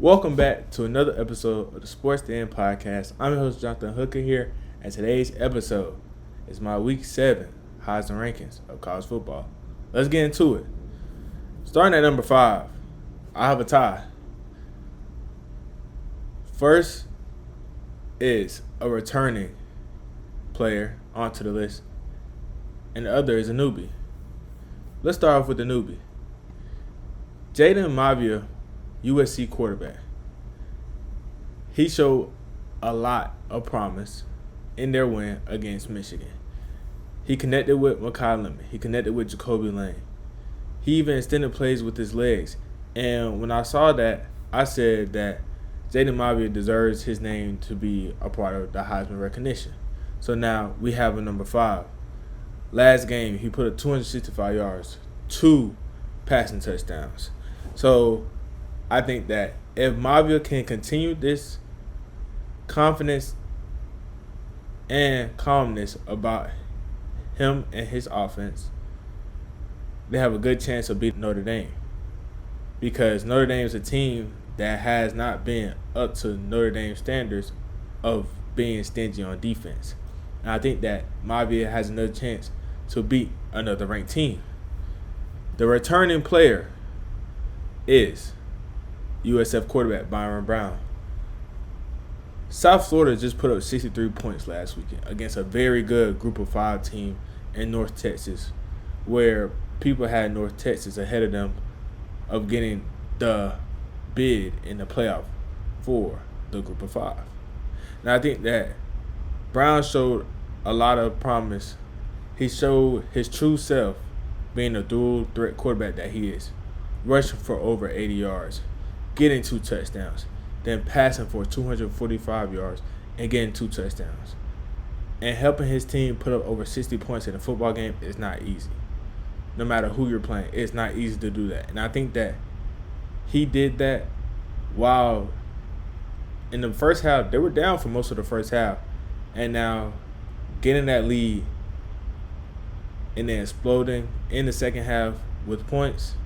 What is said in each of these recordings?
Welcome back to another episode of the Sports Den Podcast. I'm your host, Jonathan Hooker here, and today's episode is my Week 7 Heisman rankings of college football. Let's get into it. Starting at number 5, I have a tie. First is a returning player onto the list, and the other is a newbie. Let's start off with the newbie. Jaden Mavia, USC quarterback. He showed a lot of promise in their win against Michigan. He connected with Makai Lemon. He connected with Jacoby Lane. He even extended plays with his legs. And when I saw that, I said that Jaden Mavia deserves his name to be a part of the Heisman recognition. So now we have a number 5. Last game, he put up 265 yards, 2 passing touchdowns. So I think that if Mavia can continue this confidence and calmness about him and his offense, they have a good chance of beating Notre Dame. Because Notre Dame is a team that has not been up to Notre Dame standards of being stingy on defense. And I think that Mavia has another chance to beat another ranked team. The returning player is USF quarterback Byron Brown. South Florida just put up 63 points last weekend against a very good Group of 5 team in North Texas, where people had North Texas ahead of them of getting the bid in the playoff for the Group of 5. And I think that Brown showed a lot of promise. He showed his true self being a dual threat quarterback that he is, rushing for over 80 yards, getting 2 touchdowns, then passing for 245 yards and getting 2 touchdowns. And helping his team put up over 60 points in a football game is not easy. No matter who you're playing, it's not easy to do that. And I think that he did that while in the first half, they were down for most of the first half. And now getting that lead and then exploding in the second half with points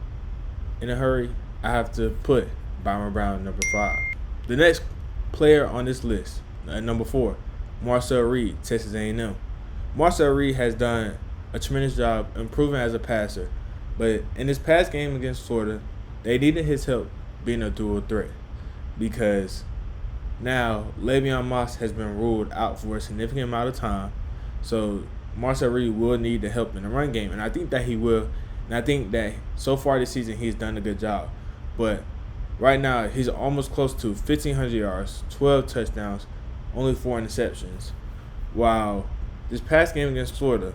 in a hurry, I have to put Byron Brown number 5. The next player on this list, number 4, Marcel Reed, Texas A&M. Marcel Reed has done a tremendous job improving as a passer, but in this past game against Florida, they needed his help being a dual threat because now Le'Veon Moss has been ruled out for a significant amount of time, so Marcel Reed will need the help in the run game, and I think that he will. And I think that so far this season he's done a good job. But right now he's almost close to 1,500 yards, 12 touchdowns, only 4 interceptions. While this past game against Florida,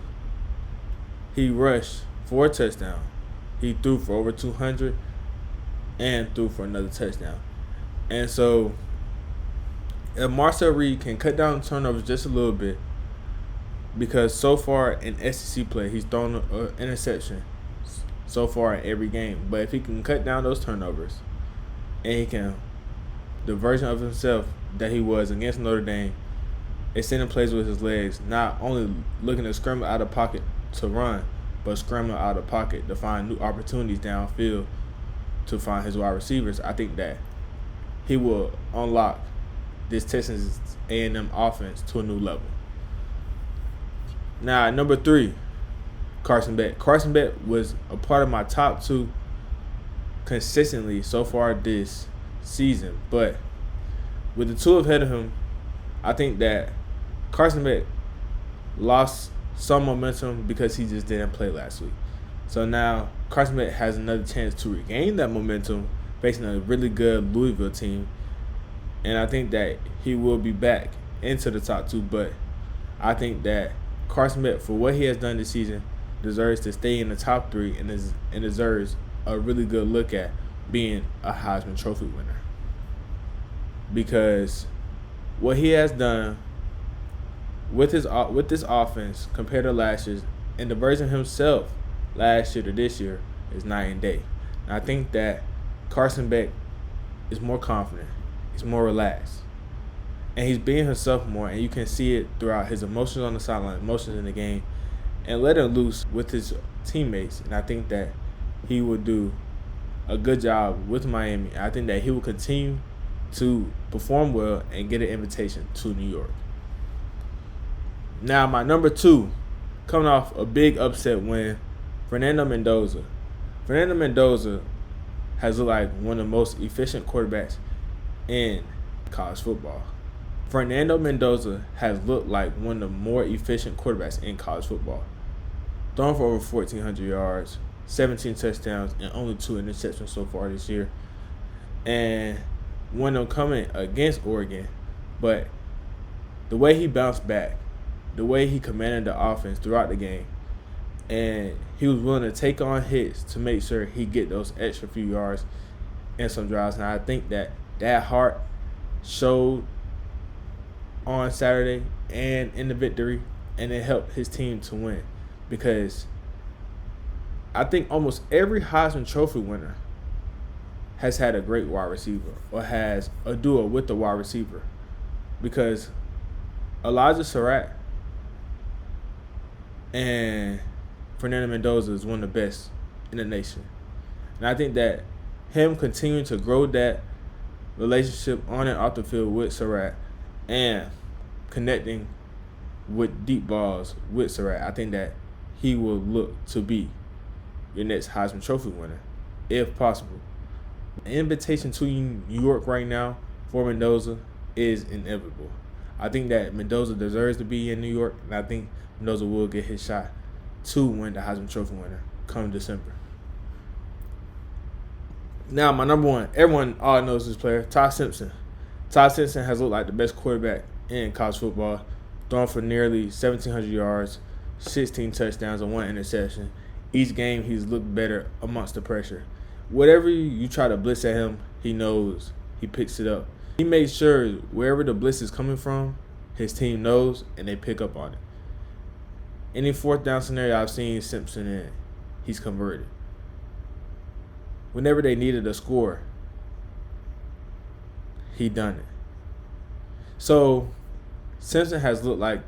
he rushed 4 touchdowns. He threw for over 200 and threw for another touchdown. And so if Marcel Reed can cut down turnovers just a little bit, because so far in SEC play he's thrown an interception so far in every game. But if he can cut down those turnovers and he can, the version of himself that he was against Notre Dame, extending plays with his legs, not only looking to scramble out of pocket to run, but scrambling out of pocket to find new opportunities downfield to find his wide receivers, I think that he will unlock this Texas A&M offense to a new level. Now, number 3, Carson Beck. Carson Beck was a part of my top 2 consistently so far this season. But with the 2 ahead of him, I think that Carson Beck lost some momentum because he just didn't play last week. So now Carson Beck has another chance to regain that momentum facing a really good Louisville team. And I think that he will be back into the top 2. But I think that Carson Beck, for what he has done this season, deserves to stay in the top 3 and deserves a really good look at being a Heisman Trophy winner. Because what he has done with this offense compared to last year's, and the version of himself last year to this year, is night and day. And I think that Carson Beck is more confident. He's more relaxed. And he's being himself more, and you can see it throughout his emotions on the sideline, emotions in the game, and letting loose with his teammates. And I think that he will do a good job with Miami. I think that he will continue to perform well and get an invitation to New York. Now, my number 2, coming off a big upset win, Fernando Mendoza. Fernando Mendoza has looked like one of the most efficient quarterbacks in college football. Fernando Mendoza has looked like one of the more efficient quarterbacks in college football. Thrown for over 1,400 yards, 17 touchdowns, and only 2 interceptions so far this year. And one of them coming against Oregon, but the way he bounced back, the way he commanded the offense throughout the game, and he was willing to take on hits to make sure he get those extra few yards in some drives. And I think that heart showed on Saturday and in the victory, and it helped his team to win, because I think almost every Heisman Trophy winner has had a great wide receiver or has a duo with the wide receiver, because Elijah Surratt and Fernando Mendoza is one of the best in the nation. And I think that him continuing to grow that relationship on and off the field with Surratt and connecting with deep balls with Surratt, I think that he will look to be your next Heisman Trophy winner, if possible. The invitation to New York right now for Mendoza is inevitable. I think that Mendoza deserves to be in New York, and I think Mendoza will get his shot to win the Heisman Trophy winner come December. Now, my number 1, everyone all knows this player, Todd Simpson. Todd Simpson has looked like the best quarterback in college football, throwing for nearly 1,700 yards, 16 touchdowns, and 1 interception. Each game, he's looked better amongst the pressure. Whatever you try to blitz at him, he knows. He picks it up. He makes sure wherever the blitz is coming from, his team knows, and they pick up on it. Any 4th down scenario I've seen Simpson in, he's converted. Whenever they needed a score, he done it. So, Simpson has looked like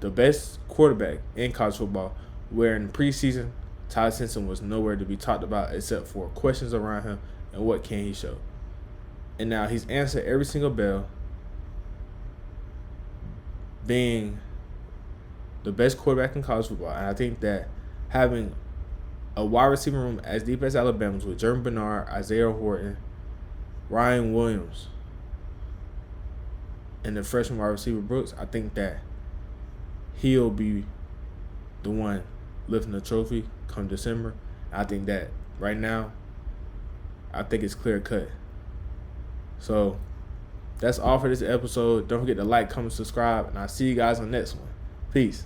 the best quarterback in college football, where in preseason, Todd Simpson was nowhere to be talked about except for questions around him and what can he show. And now he's answered every single bell, being the best quarterback in college football. And I think that having a wide receiver room as deep as Alabama's with Jeremy Bernard, Isaiah Horton, Ryan Williams, and the freshman wide receiver Brooks, I think that he'll be the one lifting the trophy come December. I think that right now, I think it's clear cut. So that's all for this episode. Don't forget to like, comment, subscribe, and I'll see you guys on the next one. Peace.